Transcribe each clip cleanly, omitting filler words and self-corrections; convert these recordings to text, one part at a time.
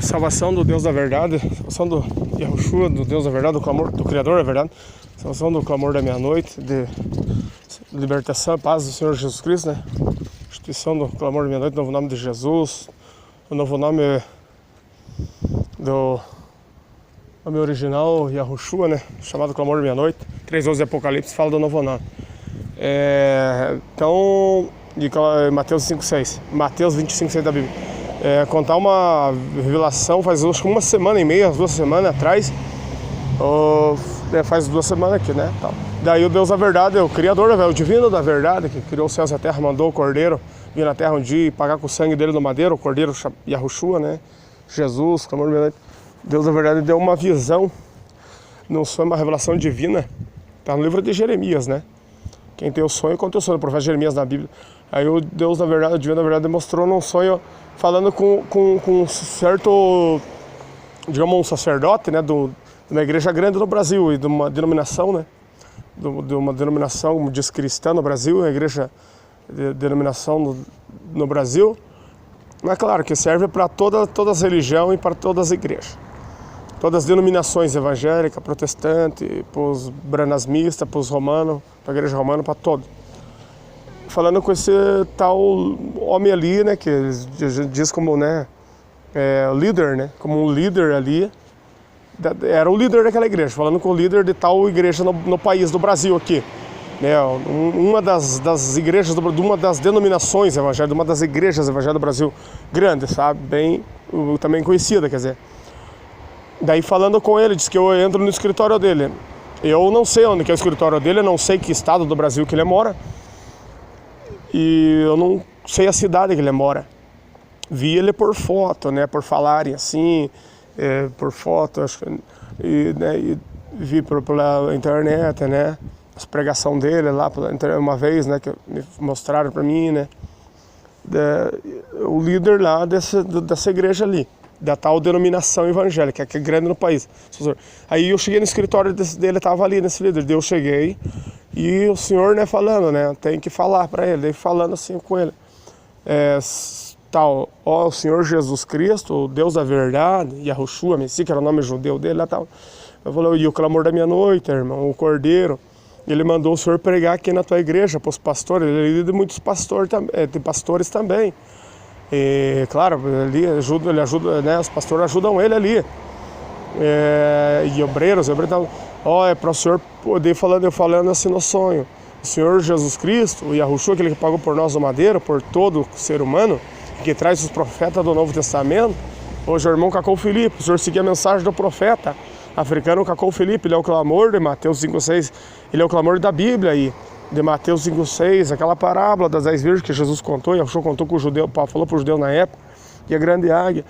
Salvação do Deus da verdade, salvação do Yahushua, do Deus da verdade, do clamor do Criador da verdade, salvação do clamor da meia-noite, de libertação, paz do Senhor Jesus Cristo, né? Instituição do clamor da meia-noite, novo nome de Jesus, o novo nome do nome original, Yahushua, né? Chamado clamor da meia-noite, 3:11 de Apocalipse fala do novo nome. Então, de Mateus 5:6, Mateus 25:6 da Bíblia. Contar uma revelação faz acho que uma semana e meia, 2 semanas atrás, faz 2 semanas aqui, né? Daí o Deus da verdade, o Criador, o Divino da verdade, que criou os céus e a terra, mandou o Cordeiro vir na terra um dia e pagar com o sangue dele no madeiro, o Cordeiro Yahushua, né? Jesus, clamor da verdade. Deus da verdade deu uma visão, não foi uma revelação divina, tá no livro de Jeremias, né? Quem tem o sonho, conta o sonho, o profeta Jeremias na Bíblia. Aí o Deus da verdade, o Divino da verdade, mostrou num sonho, falando com um certo, digamos, um sacerdote, né, de uma igreja grande no Brasil e de uma denominação, né, de uma denominação, como diz, cristã no Brasil, a igreja de denominação no Brasil, mas claro que serve para todas as religiões e para todas as igrejas, todas as denominações evangélicas, protestantes, para os branasmistas, para os romanos, para a igreja romana, para todos. Falando com esse tal homem ali, né, que diz como, né, líder, né, como um líder ali, era o líder daquela igreja, falando com o líder de tal igreja no país do Brasil aqui, né, uma das igrejas, de uma das denominações evangélicas, de uma das igrejas evangélicas do Brasil grande, sabe, bem, também conhecida, quer dizer. Daí falando com ele, diz que eu entro no escritório dele, eu não sei onde que é o escritório dele, eu não sei que estado do Brasil que ele mora, e eu não sei a cidade que ele mora. Vi ele por foto, né, por falarem assim, por foto, acho que, e vi pela internet, né, as pregações dele lá uma vez, né, que me mostraram para mim, né, o líder lá dessa igreja ali, da tal denominação evangélica, que é grande no país. Aí eu cheguei no escritório dele, estava ali nesse líder, daí eu cheguei, e o senhor, né, falando, né, tem que falar para ele, daí falando assim com ele, o Senhor Jesus Cristo, o Deus da verdade, Yahushua, Messias, que era o nome judeu dele, lá tal. Eu falei, e o clamor da meia-noite, irmão, o Cordeiro, ele mandou o senhor pregar aqui na tua igreja, para os pastores, ele é líder de muitos pastores também. E, claro, ele ajuda, né, os pastores ajudam ele ali. E obreiros é para o senhor poder eu falando assim no sonho. O Senhor Jesus Cristo, o Yahushua, aquele que pagou por nós o madeiro, por todo ser humano, que traz os profetas do Novo Testamento. Hoje o irmão Cacau Felipe, o senhor seguia a mensagem do profeta africano Cacau Felipe, ele é o clamor de Mateus 5:6, ele é o clamor da Bíblia aí, de Mateus 5:6, aquela parábola das 10 virgens que Jesus contou, Yahushua contou com o judeu, falou para o judeu na época, e a grande águia.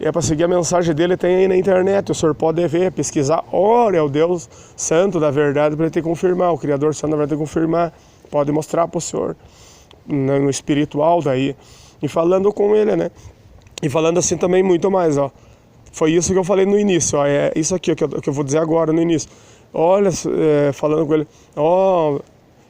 E para seguir a mensagem dele, tem aí na internet, o senhor pode ver, pesquisar, ora é o Deus Santo da verdade para ele ter que confirmar, o Criador Santo da verdade ter que confirmar, pode mostrar para o senhor, no espiritual daí, e falando com ele, né, e falando assim também muito mais, ó, foi isso que eu falei no início, ó, é isso aqui que eu vou dizer agora no início, olha, falando com ele,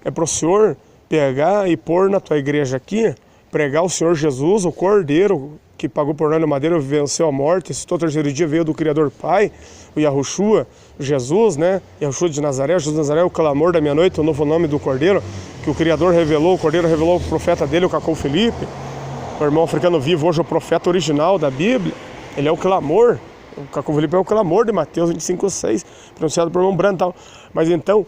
é para o senhor pegar e pôr na tua igreja aqui, pregar o Senhor Jesus, o Cordeiro, que pagou por nós no madeiro, venceu a morte, ressuscitou o terceiro dia, veio do Criador Pai, o Yahushua, Jesus, né? Yahushua de Nazaré, Jesus de Nazaré, o clamor da meia-noite, o novo nome do Cordeiro, que o Criador revelou, o Cordeiro revelou o profeta dele, o Cacau Felipe, o irmão africano vivo, hoje o profeta original da Bíblia, ele é o clamor, o Cacau Felipe é o clamor de Mateus 25:6, pronunciado por irmão Branco e tal. Mas então,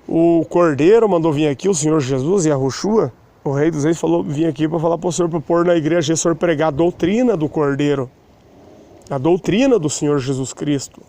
o Cordeiro mandou vir aqui, o Senhor Jesus, Yahushua, o Rei dos Reis, vim aqui para falar para o senhor, para pôr na igreja, o senhor pregar a doutrina do Cordeiro, a doutrina do Senhor Jesus Cristo,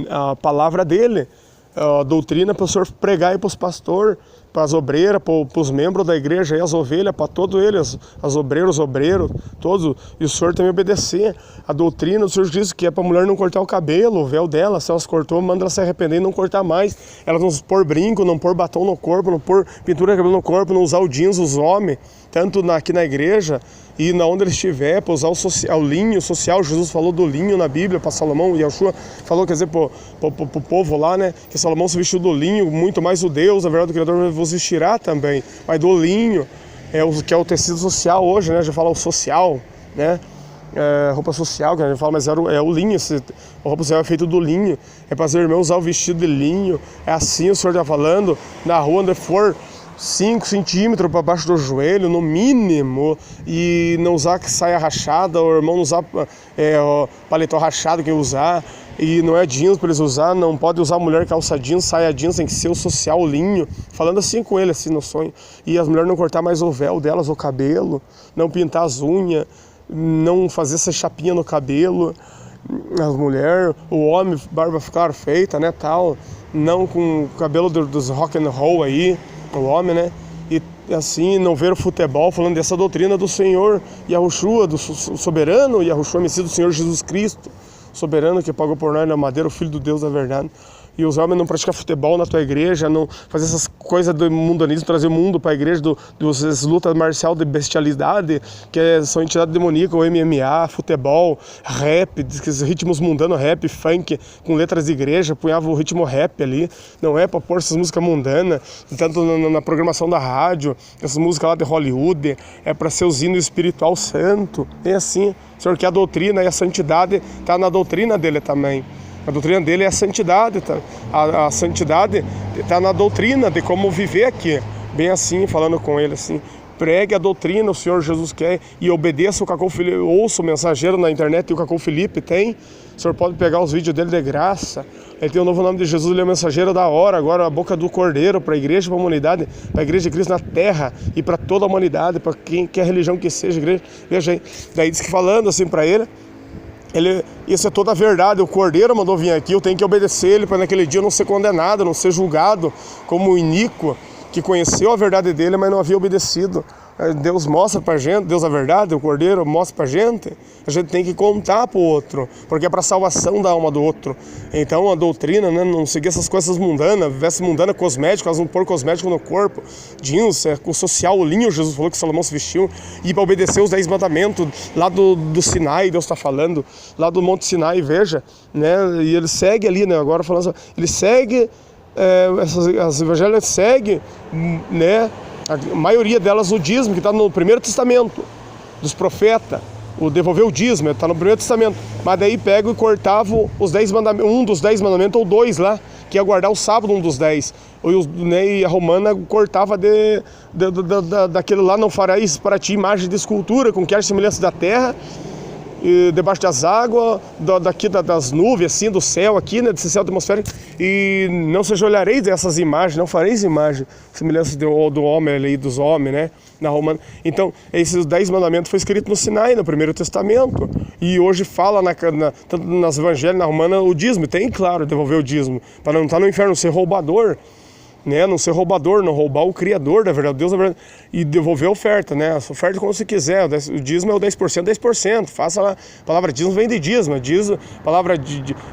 a palavra dele, a doutrina para o senhor pregar aí para os pastores, para as obreiras, para os membros da igreja, aí, as ovelhas, para todos eles, as obreiras, os obreiros, todos, e o senhor também obedecer. A doutrina, o senhor diz que é para a mulher não cortar o cabelo, o véu dela, se ela cortou, manda ela se arrepender e não cortar mais. Ela não pôr brinco, não pôr batom no corpo, não pôr pintura de cabelo no corpo, não usar o jeans, os homens, tanto aqui na igreja e na onde ele estiver, para usar o linho social. Jesus falou do linho na Bíblia para Salomão, e Yahushua falou, quer dizer, para o povo lá, né, que Salomão se vestiu do linho, muito mais o Deus, a verdade do Criador vos vestirá também, mas do linho, que é o tecido social hoje, né, já fala o social, né, roupa social, que a gente fala, mas é o linho, a roupa social é feita do linho, é para os irmãos usar o vestido de linho, é assim o Senhor está falando, na rua onde for 5 centímetros para baixo do joelho, no mínimo, e não usar que saia rachada, o irmão não usar paletó rachado que usar, e não é jeans para eles usar, não pode usar mulher calça jeans, saia jeans, tem que ser o social, o linho, falando assim com ele, assim no sonho, e as mulheres não cortar mais o véu delas, o cabelo, não pintar as unhas, não fazer essa chapinha no cabelo, as mulheres, o homem, barba ficar feita, né, tal, não com o cabelo dos rock and roll aí, o homem, né, e assim, não ver o futebol, falando dessa doutrina do Senhor Yahushua, do soberano Yahushua, Messias do Senhor Jesus Cristo, soberano que pagou por nós na madeira, o Filho do Deus da verdade. E os homens não praticam futebol na tua igreja, não fazer essas coisas do mundanismo, trazer o mundo para a igreja, das lutas marcial de bestialidade, que são entidades demoníacas, o MMA, futebol, rap, ritmos mundanos, rap, funk, com letras de igreja, punhava o ritmo rap ali, não é para pôr essas músicas mundanas, tanto na programação da rádio, essas músicas lá de Hollywood, é para ser os hinos espiritual santo, é assim, o Senhor quer a doutrina e a santidade está na doutrina dele também. A doutrina dele é a santidade, tá? A santidade está na doutrina de como viver aqui. Bem assim, falando com ele assim, pregue a doutrina, o Senhor Jesus quer, e obedeça o Cacau Felipe, ouça o mensageiro na internet, e o Cacau Felipe tem, o Senhor pode pegar os vídeos dele de graça, ele tem o novo nome de Jesus, ele é o mensageiro da hora, agora a boca do Cordeiro, para a igreja, para a humanidade, para a igreja de Cristo na terra, e para toda a humanidade, para quem quer religião que seja, igreja, veja aí, daí diz que falando assim para ele, isso é toda a verdade, o Cordeiro mandou vir aqui, eu tenho que obedecer ele para naquele dia eu não ser condenado, não ser julgado como o iníquo que conheceu a verdade dele, mas não havia obedecido. Deus mostra pra gente, Deus a verdade, o Cordeiro mostra pra gente, a gente tem que contar pro outro, porque é pra salvação da alma do outro. Então a doutrina, né, não seguir essas coisas mundanas, veste mundana, cosmético, elas não pôr cosmético no corpo, jeans, o social, o linho, Jesus falou que Salomão se vestiu, e para obedecer os 10 mandamentos, lá do Sinai, Deus está falando, lá do Monte Sinai, veja, né, e ele segue ali, né, agora falando assim, ele segue, as evangelhos seguem, né, a maioria delas o dízimo, que está no Primeiro Testamento, dos profetas, o devolver o dízimo, está no Primeiro Testamento, mas daí pega e cortava os 10 mandamentos, um dos 10 mandamentos ou 2 lá, que ia guardar o sábado, um dos 10, e a romana cortava daquele lá, não farás para ti imagem de escultura, com que há semelhança da terra, e debaixo das águas, daqui das nuvens, assim, do céu aqui, né, desse céu atmosférico, e não se olhareis dessas imagens, não fareis imagem, semelhança do homem ali, dos homens, né, na romana. Então, esses 10 mandamentos foi escrito no Sinai, no Primeiro Testamento, e hoje fala, tanto nas evangelhos, na romana, o dízimo, tem, claro, devolver o dízimo, para não estar no inferno, ser roubador, né, não ser roubador, não roubar o Criador da verdade, Deus da verdade, e devolver a oferta, né, a oferta como você quiser, o dízimo é o 10%, 10%, faça lá, a palavra dízimo vem de dízimo, a palavra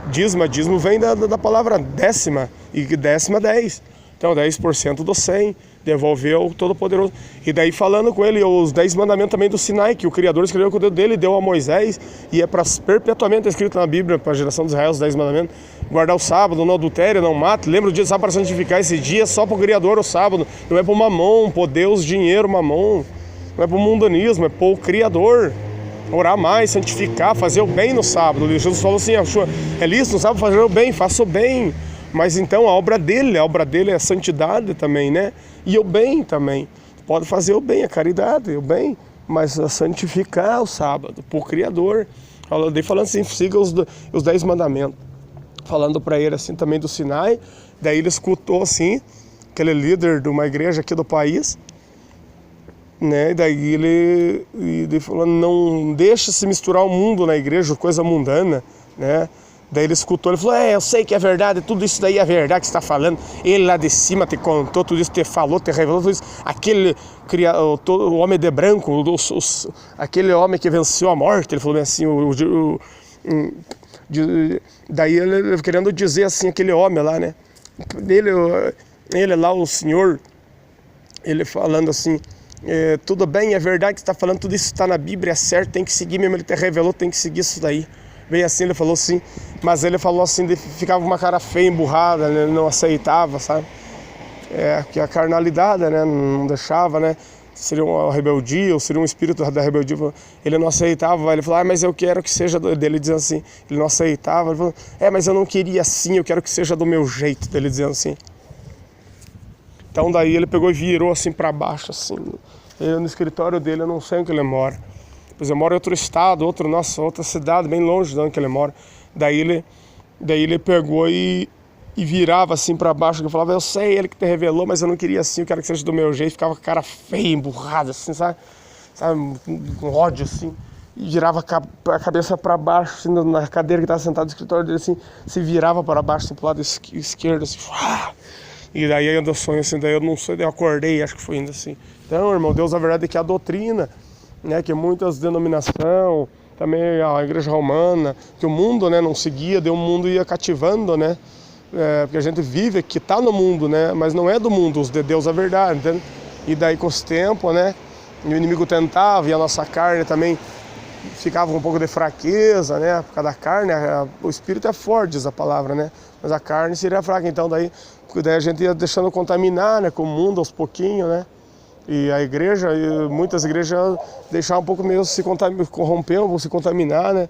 dízimo vem da palavra décima, e décima 10, então 10% do 100, devolveu Todo-Poderoso, e daí falando com ele, os 10 mandamentos também do Sinai, que o Criador escreveu com o dedo dele, deu a Moisés, e é para perpetuamente escrito na Bíblia, para a geração de Israel, os 10 mandamentos, guardar o sábado, não adultério, não mate, lembra o dia do sábado para santificar esse dia, só para o Criador o sábado, não é para o mamon, para Deus, dinheiro, mamon, não é para o mundanismo, é para o Criador, orar mais, santificar, fazer o bem no sábado. Jesus falou assim, é lícito no sábado fazer o bem, faça o bem, mas então a obra dele é a santidade também, né, e o bem também, pode fazer o bem, a caridade, o bem, mas santificar o sábado, para o Criador, falando assim, siga os 10 mandamentos, falando para ele assim também do Sinai, daí ele escutou assim, aquele líder de uma igreja aqui do país, né, e daí ele falou, não deixa se misturar o mundo na igreja, coisa mundana, né, daí ele escutou, ele falou, eu sei que é verdade, tudo isso daí é verdade que você está falando, ele lá de cima te contou, tudo isso te falou, te revelou, tudo isso, aquele o homem de branco, aquele homem que venceu a morte, ele falou bem assim, daí ele querendo dizer assim, aquele homem lá, né, ele lá, o Senhor, ele falando assim, tudo bem, é verdade que você está falando, tudo isso está na Bíblia, é certo, tem que seguir mesmo, ele te revelou, tem que seguir isso daí. Bem assim, ele falou assim, mas ele falou assim, ficava uma cara feia, emburrada, né, não aceitava, sabe? Que a carnalidade, né, não deixava, né, seria uma rebeldia, ou seria um espírito da rebeldia, ele não aceitava, ele falou, mas eu quero que seja dele, dizendo assim, ele não aceitava, ele falou, mas eu não queria assim, eu quero que seja do meu jeito, dele dizendo assim. Então daí ele pegou e virou assim para baixo, assim, no escritório dele, eu não sei onde ele mora, pois eu moro em outro estado, outra cidade, bem longe de onde ele mora, daí ele pegou e virava assim pra baixo, que eu falava, eu sei, ele que te revelou, mas eu não queria assim, eu quero que seja do meu jeito, ficava com a cara feia, emburrada assim, sabe, com ódio assim, e virava a cabeça pra baixo, assim, na cadeira que estava sentado no escritório dele, assim, se virava para baixo, assim, pro lado esquerdo, assim, e daí ainda sonho assim, daí eu não sei, eu acordei, acho que foi ainda assim. Então, irmão, Deus, a verdade é que a doutrina, né, que muitas denominações, também a igreja romana, que o mundo, né, não seguia, daí o mundo ia cativando, né, porque a gente vive, que está no mundo, né, mas não é do mundo, os de Deus a verdade, entende? E daí com os tempos, né, o inimigo tentava, e a nossa carne também ficava um pouco de fraqueza, né, por causa da carne, o espírito é forte, diz a palavra, né, mas a carne seria fraca, então daí a gente ia deixando contaminar, né, com o mundo aos pouquinhos, né, e a igreja, muitas igrejas deixavam um pouco mesmo se corromper, se contaminar, né,